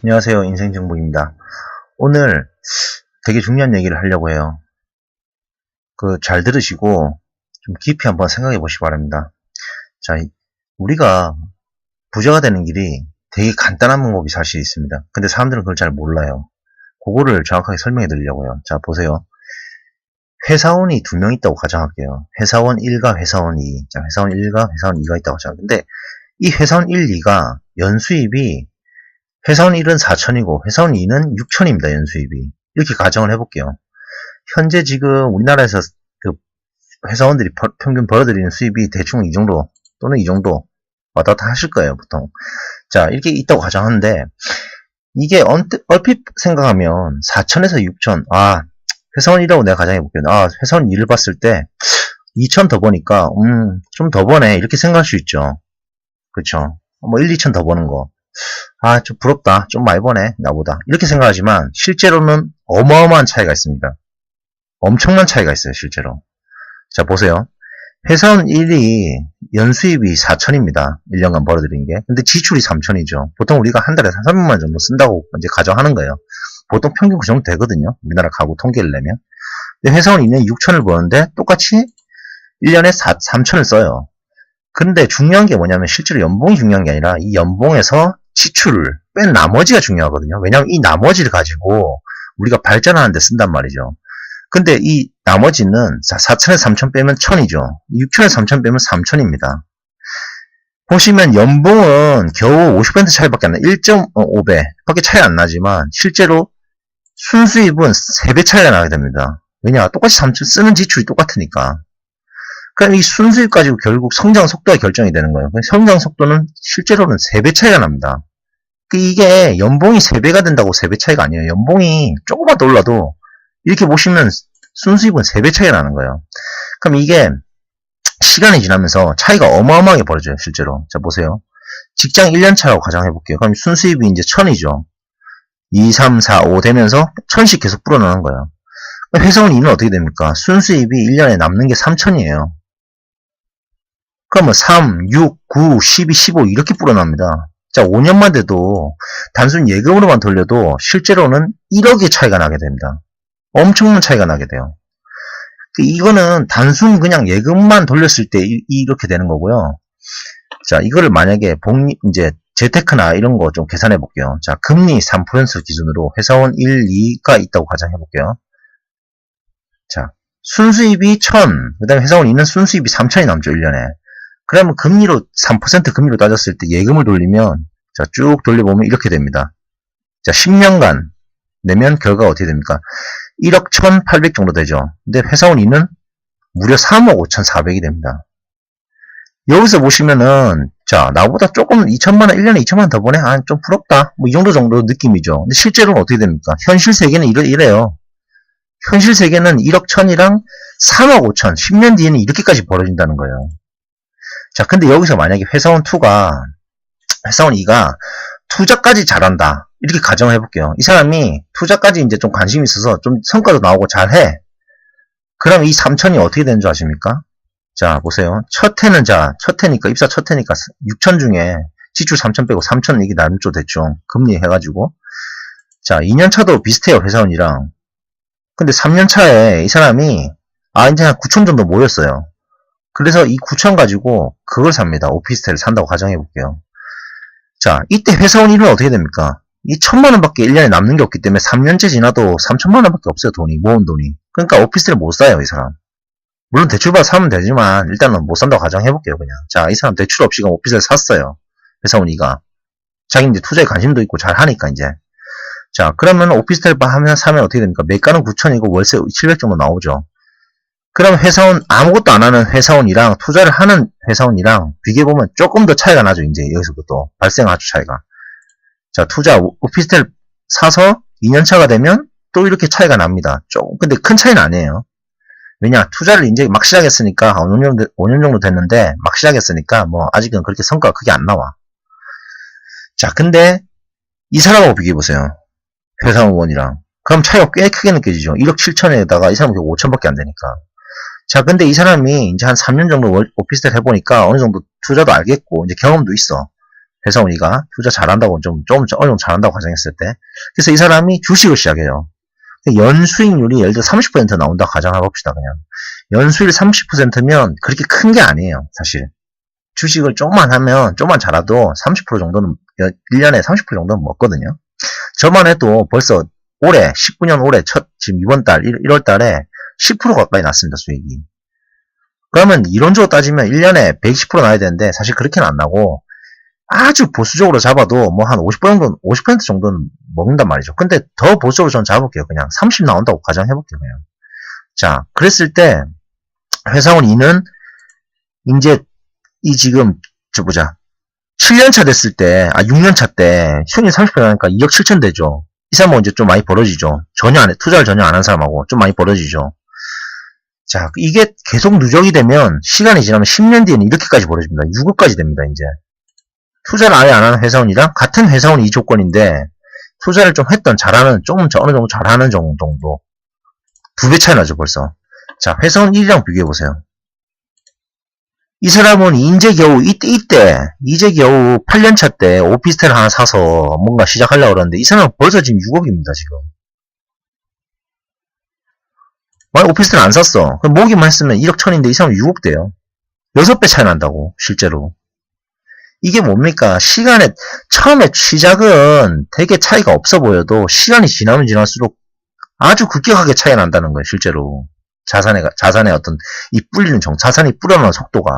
안녕하세요. 인생정보입니다. 오늘 되게 중요한 얘기를 하려고 해요. 잘 들으시고 좀 깊이 한번 생각해 보시기 바랍니다. 자, 우리가 부자가 되는 길이 되게 간단한 방법이 사실 있습니다. 근데 사람들은 그걸 잘 몰라요. 그거를 정확하게 설명해 드리려고요. 자, 보세요. 회사원이 2명 있다고 가정할게요. 회사원 1과 회사원 2. 자, 회사원 1과 회사원 2가 있다고 가정할게요. 근데 이 회사원 1, 2가 연수입이 회사원 1은 4천이고 회사원 2는 6천입니다. 연수입이. 이렇게 가정을 해볼게요. 현재 지금 우리나라에서 회사원들이 평균 벌어들이는 수입이 대충 이 정도 또는 이 정도 왔다 갔다 하실 거예요. 보통. 자, 이렇게 있다고 가정하는데 이게 얼핏 생각하면 4천에서 6천. 회사원 1이라고 내가 가정해볼게요. 회사원 2를 봤을 때 2천 더 버니까 좀 더 버네. 이렇게 생각할 수 있죠. 그렇죠. 뭐 1, 2천 더 버는 거. 좀 부럽다. 좀 많이 버네. 나보다. 이렇게 생각하지만 실제로는 어마어마한 차이가 있습니다. 엄청난 차이가 있어요. 실제로. 자, 보세요. 회사원 1이 연수입이 4천입니다. 1년간 벌어들인 게. 근데 지출이 3천이죠. 보통 우리가 한 달에 300만 원 정도 쓴다고 이제 가정하는 거예요. 보통 평균 그 정도 되거든요. 우리나라 가구 통계를 내면. 근데 회사원 2는 6천을 버는데 똑같이 1년에 3천을 써요. 근데 중요한 게 뭐냐면 실제로 연봉이 중요한 게 아니라 이 연봉에서 지출을 뺀 나머지가 중요하거든요. 왜냐하면 이 나머지를 가지고 우리가 발전하는 데 쓴단 말이죠. 근데 이 나머지는 4천에서 3천 빼면 1000이죠. 6천에서 3천 빼면 3000입니다. 보시면 연봉은 겨우 50% 차이밖에 안 나요. 1.5배 밖에 차이 안 나지만 실제로 순수입은 3배 차이가 나게 됩니다. 왜냐? 똑같이 3천 쓰는 지출이 똑같으니까. 그럼 이 순수입 가지고 결국 성장 속도가 결정이 되는 거예요. 성장 속도는 실제로는 3배 차이가 납니다. 이게 연봉이 3배가 된다고 3배 차이가 아니에요. 연봉이 조금만 더 올라도 이렇게 보시면 순수입은 3배 차이가 나는 거예요. 그럼 이게 시간이 지나면서 차이가 어마어마하게 벌어져요. 실제로. 자, 보세요. 직장 1년 차라고 가정해 볼게요. 그럼 순수입이 이제 1000이죠. 2, 3, 4, 5 되면서 1000씩 계속 불어나는 거예요. 회사원 2는 어떻게 됩니까? 순수입이 1년에 남는 게 3000이에요. 그러면 3, 6, 9, 12, 15 이렇게 불어납니다. 자, 5년만 돼도 단순 예금으로만 돌려도 실제로는 1억의 차이가 나게 됩니다. 엄청난 차이가 나게 돼요. 이거는 단순 그냥 예금만 돌렸을 때 이렇게 되는 거고요. 자, 이거를 만약에 이제 재테크나 이런 거 좀 계산해 볼게요. 자, 금리 3% 기준으로 회사원 1, 2가 있다고 가정해 볼게요. 자, 순수입이 1000, 그 다음에 회사원 2는 순수입이 3000이 남죠, 1년에. 그러면 금리로, 3% 금리로 따졌을 때 예금을 돌리면, 자, 쭉 돌려보면 이렇게 됩니다. 자, 10년간 내면 결과가 어떻게 됩니까? 1억 1800 정도 되죠. 근데 회사원 2는 무려 3억 5400이 됩니다. 여기서 보시면은, 자, 나보다 조금 2천만원, 1년에 2천만원 더 버네? 좀 부럽다. 뭐, 이 정도 느낌이죠. 근데 실제로는 어떻게 됩니까? 현실 세계는 이래요. 현실 세계는 1억 1000이랑 3억 5천, 10년 뒤에는 이렇게까지 벌어진다는 거예요. 자, 근데 여기서 만약에 회사원 2가 투자까지 잘한다. 이렇게 가정을 해볼게요. 이 사람이 투자까지 이제 좀 관심이 있어서 좀 성과도 나오고 잘해. 그럼 이 3000이 어떻게 되는 줄 아십니까? 자, 보세요. 첫 해니까, 입사 첫 해니까 6천 중에 지출 3000 빼고 3000 이게 남죠, 대충. 금리 해가지고. 자, 2년 차도 비슷해요, 회사원이랑. 근데 3년 차에 이 사람이 이제 한 9천 정도 모였어요. 그래서 이 9천 가지고 그걸 삽니다. 오피스텔을 산다고 가정해 볼게요. 자, 이때 회사원 1은 어떻게 됩니까? 이 1000만원 밖에 1년에 남는 게 없기 때문에 3년째 지나도 3000만원 밖에 없어요. 모은 돈이. 그러니까 오피스텔을 못 사요, 이 사람. 물론 대출받아 사면 되지만 일단은 못 산다고 가정해 볼게요, 그냥. 자, 이 사람 대출 없이 오피스텔 샀어요. 회사원 2가. 자기 이제 투자에 관심도 있고 잘 하니까 이제. 자, 그러면 오피스텔 사면 어떻게 됩니까? 매가는 9천이고 월세 700 정도 나오죠. 그럼 회사원, 아무것도 안 하는 회사원이랑 투자를 하는 회사원이랑 비교해보면 조금 더 차이가 나죠, 이제 여기서부터. 발생하죠, 차이가. 자, 오피스텔 사서 2년차가 되면 또 이렇게 차이가 납니다. 근데 큰 차이는 아니에요. 왜냐, 투자를 이제 막 시작했으니까, 5년 정도 됐는데, 막 시작했으니까, 뭐, 아직은 그렇게 성과가 크게 안 나와. 자, 근데, 이 사람하고 비교해보세요. 회사원이랑. 그럼 차이가 꽤 크게 느껴지죠. 1억 7천에다가 이 사람은 5천밖에 안 되니까. 자, 근데 이 사람이 이제 한 3년 정도 오피스텔 해보니까 어느 정도 투자도 알겠고, 이제 경험도 있어. 회사원 2가 투자 잘한다고 좀 어느 정도 잘한다고 가정했을 때. 그래서 이 사람이 주식을 시작해요. 연수익률이 예를 들어 30% 나온다고 가정해 봅시다, 그냥. 연수익 30%면 그렇게 큰 게 아니에요, 사실. 주식을 조금만 하면, 조금만 잘해도 30% 정도는, 1년에 30% 정도는 먹거든요. 저만 해도 벌써 올해, 19년 올해 지금 이번 달, 1월 달에 10% 가까이 났습니다, 수익이. 그러면 이론적으로 따지면 1년에 120% 나야 되는데, 사실 그렇게는 안 나고, 아주 보수적으로 잡아도 뭐 한 50% 정도는 먹는단 말이죠. 근데 더 보수적으로 저는 잡을게요. 그냥 30 나온다고 가정해볼게요, 그냥. 자, 그랬을 때, 회사원 2는, 이제, 지금, 7년차 됐을 때, 6년차 때, 수익률 30% 나니까 2억 7천 되죠. 이 사람은 이제 좀 많이 벌어지죠. 투자를 전혀 안 한 사람하고 좀 많이 벌어지죠. 자, 이게 계속 누적이 되면, 시간이 지나면 10년 뒤에는 이렇게까지 벌어집니다. 6억까지 됩니다, 이제. 투자를 아예 안 하는 회사원이랑 같은 회사원이 이 조건인데, 투자를 좀 했던, 잘하는, 어느 정도 잘하는 정도. 2배 차이 나죠, 벌써. 자, 회사원 1이랑 비교해보세요. 이 사람은 이제 겨우 8년차 때 오피스텔 하나 사서 뭔가 시작하려고 그러는데, 이 사람은 벌써 지금 6억입니다, 지금. 만약 오피스텔 안 샀어. 그럼 모기만 했으면 1억 천인데 이 사람은 6억 돼요. 6배 차이 난다고, 실제로. 이게 뭡니까? 처음에 시작은 되게 차이가 없어 보여도 시간이 지나면 지날수록 아주 급격하게 차이가 난다는 거예요, 실제로. 자산의 어떤, 자산이 불어나는 속도가.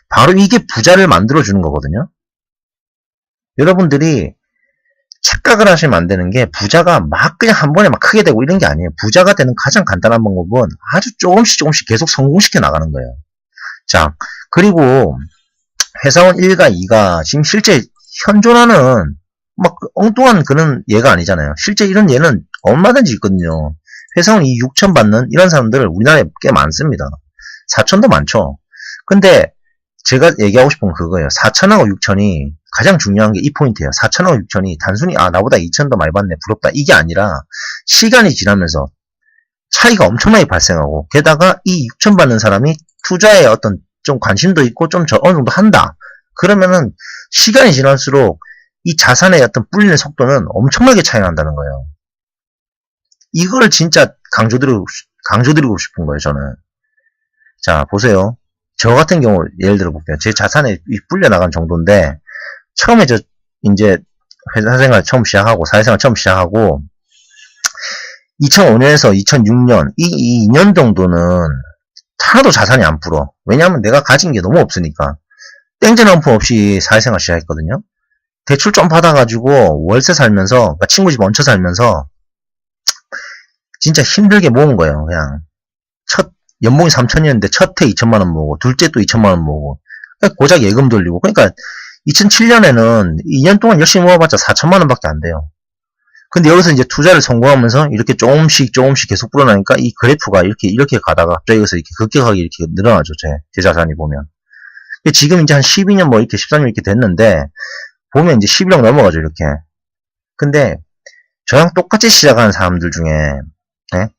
바로 이게 부자를 만들어주는 거거든요. 여러분들이 착각을 하시면 안 되는 게, 부자가 그냥 한 번에 크게 되고 이런 게 아니에요. 부자가 되는 가장 간단한 방법은 아주 조금씩 계속 성공시켜 나가는 거예요. 자, 그리고, 회사원 1과 2가 지금 실제 현존하는 엉뚱한 그런 예가 아니잖아요. 실제 이런 예는 얼마든지 있거든요. 회사원 2 6천 받는 이런 사람들 우리나라에 꽤 많습니다. 4천도 많죠. 근데 제가 얘기하고 싶은 건 그거예요. 4천하고 6천이 가장 중요한 게 이 포인트예요. 4천하고 6천이 단순히 나보다 2천 더 많이 받네, 부럽다, 이게 아니라 시간이 지나면서 차이가 엄청나게 발생하고, 게다가 이 6천 받는 사람이 투자에 어떤 좀 관심도 있고 좀 어느 정도 한다. 그러면은 시간이 지날수록 이 자산의 어떤 불리는 속도는 엄청나게 차이 난다는 거예요. 이걸 진짜 강조드리고 싶은 거예요, 저는. 자, 보세요. 저 같은 경우 예를 들어 볼게요. 제 자산이 불려 나간 정도인데, 처음에 이제 회사 생활 처음 시작하고 사회생활 처음 시작하고 2005년에서 2006년 이 2년 정도는 하나도 자산이 안 불어. 왜냐하면 내가 가진 게 너무 없으니까. 땡전 한 푼 없이 사회생활 시작했거든요. 대출 좀 받아가지고 월세 살면서, 그러니까 친구 집 얹혀 살면서 진짜 힘들게 모은 거예요. 그냥 연봉이 3천이었는데 첫 해 2천만 원 모으고, 둘째 또 2천만 원 모으고, 그러니까 고작 예금 돌리고. 그러니까 2007년에는 2년 동안 열심히 모아봤자 4천만 원밖에 안 돼요. 근데 여기서 이제 투자를 성공하면서 이렇게 조금씩 계속 불어나니까 이 그래프가 이렇게 가다가 여기서 이렇게 급격하게 이렇게 늘어나죠, 제 자산이 보면. 지금 이제 한 12년 이렇게 13년 이렇게 됐는데, 보면 이제 11억 넘어가죠, 이렇게. 근데 저랑 똑같이 시작하는 사람들 중에,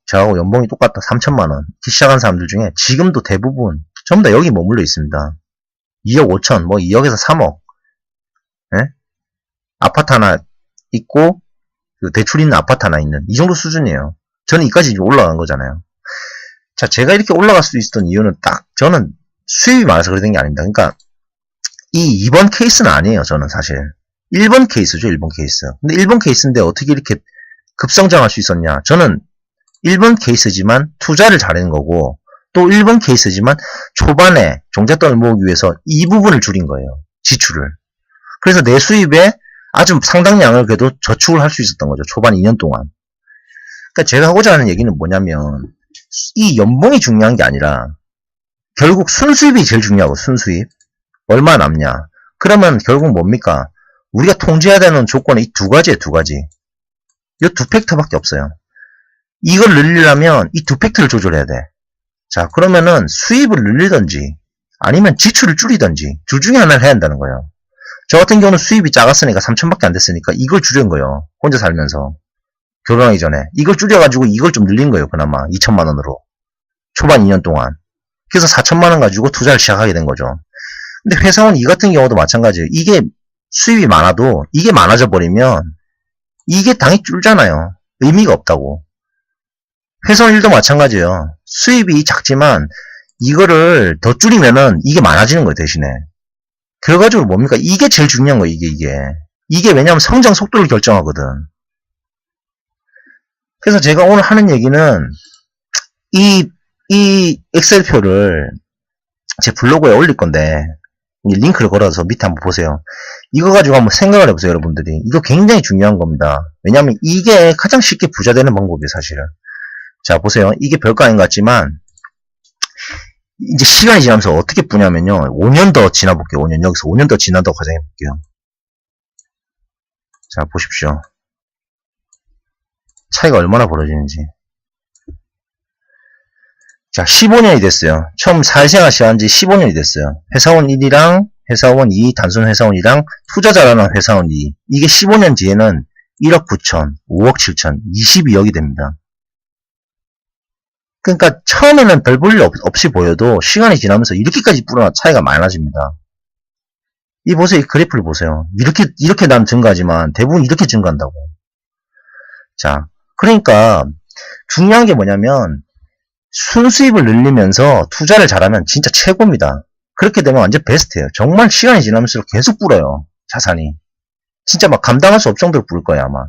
저하고 연봉이 똑같다, 3천만 원 시작한 사람들 중에 지금도 대부분 전부 다 여기 머물러 있습니다. 2억 5천, 2억에서 3억. 아파트 하나 있고, 대출 있는 아파트 하나 있는, 이 정도 수준이에요. 저는 이까지 올라간 거잖아요. 자, 제가 이렇게 올라갈 수 있었던 이유는 저는 수입이 많아서 그랬던 게 아닙니다. 그러니까, 이 2번 케이스는 아니에요, 저는 사실. 1번 케이스죠, 1번 케이스. 근데 1번 케이스인데 어떻게 이렇게 급성장할 수 있었냐. 저는 1번 케이스지만 투자를 잘하는 거고, 또 1번 케이스지만 초반에 종잣돈을 모으기 위해서 이 부분을 줄인 거예요. 지출을. 그래서 내 수입에 아주 상당량을 그래도 저축을 할 수 있었던 거죠. 초반 2년 동안. 그러니까 제가 하고자 하는 얘기는 뭐냐면, 이 연봉이 중요한 게 아니라 결국 순수입이 제일 중요하고, 순수입. 얼마 남냐. 그러면 결국 뭡니까? 우리가 통제해야 되는 조건은 이 두 가지예요, 두 가지. 이 두 팩터밖에 없어요. 이걸 늘리려면 이 두 팩터를 조절해야 돼. 자, 그러면은 수입을 늘리든지 아니면 지출을 줄이든지 둘 중에 하나를 해야 한다는 거예요. 저 같은 경우는 수입이 작았으니까 3천밖에 안 됐으니까 이걸 줄인 거예요. 혼자 살면서. 결혼하기 전에. 이걸 줄여가지고 이걸 좀 늘린 거예요, 그나마. 2천만 원으로. 초반 2년 동안. 그래서 4천만 원 가지고 투자를 시작하게 된 거죠. 근데 회사원 2 같은 경우도 마찬가지예요. 이게 수입이 많아도 이게 많아져 버리면 이게 당연히 줄잖아요. 의미가 없다고. 회사원 일도 마찬가지예요. 수입이 작지만 이거를 더 줄이면은 이게 많아지는 거예요, 대신에. 결과적으로 뭡니까? 이게 제일 중요한 거예요, 이게 왜냐하면 성장 속도를 결정하거든. 그래서 제가 오늘 하는 얘기는 이 엑셀표를 제 블로그에 올릴 건데 링크를 걸어서 밑에 한번 보세요. 이거 가지고 한번 생각을 해보세요, 여러분들이. 이거 굉장히 중요한 겁니다. 왜냐하면 이게 가장 쉽게 부자 되는 방법이에요, 사실은. 자, 보세요. 이게 별거 아닌 것 같지만 이제 시간이 지나면서 어떻게 뿌냐면요. 5년 더 지나볼게요. 5년. 여기서 5년 더 지나도 가정해볼게요. 자, 보십시오. 차이가 얼마나 벌어지는지. 자, 15년이 됐어요. 처음 사회생활 시작한 지 15년이 됐어요. 회사원 1이랑 회사원 2, 단순 회사원 2랑 투자자라는 회사원 2. 이게 15년 뒤에는 1억 9천, 5억 7천, 22억이 됩니다. 그러니까 처음에는 별 볼 일 없이 보여도 시간이 지나면서 이렇게까지 차이가 많이 나집니다. 이 보세요. 이 그래프를 보세요. 이렇게 난 증가하지만 대부분 이렇게 증가한다고. 자, 그러니까 중요한 게 뭐냐면 순수입을 늘리면서 투자를 잘하면 진짜 최고입니다. 그렇게 되면 완전 베스트예요. 정말 시간이 지나면서 계속 불어요. 자산이. 진짜 막 감당할 수 없을 정도로 불 거예요, 아마.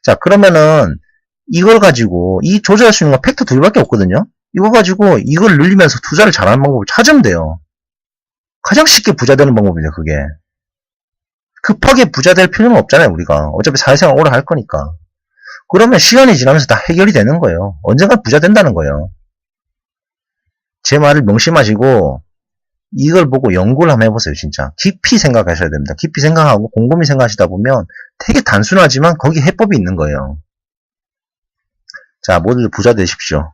자, 그러면은 이걸 가지고 이 조절할 수 있는 건 팩터 두 개밖에 없거든요. 이거 가지고 이걸 늘리면서 투자를 잘하는 방법을 찾으면 돼요. 가장 쉽게 부자 되는 방법이죠, 그게. 급하게 부자 될 필요는 없잖아요, 우리가. 어차피 사회생활 오래 할 거니까. 그러면 시간이 지나면서 다 해결이 되는 거예요. 언젠가 부자 된다는 거예요. 제 말을 명심하시고 이걸 보고 연구를 한번 해보세요, 진짜. 깊이 생각하셔야 됩니다. 깊이 생각하고 곰곰이 생각하시다 보면 되게 단순하지만 거기 해법이 있는 거예요. 자, 모두 부자 되십시오.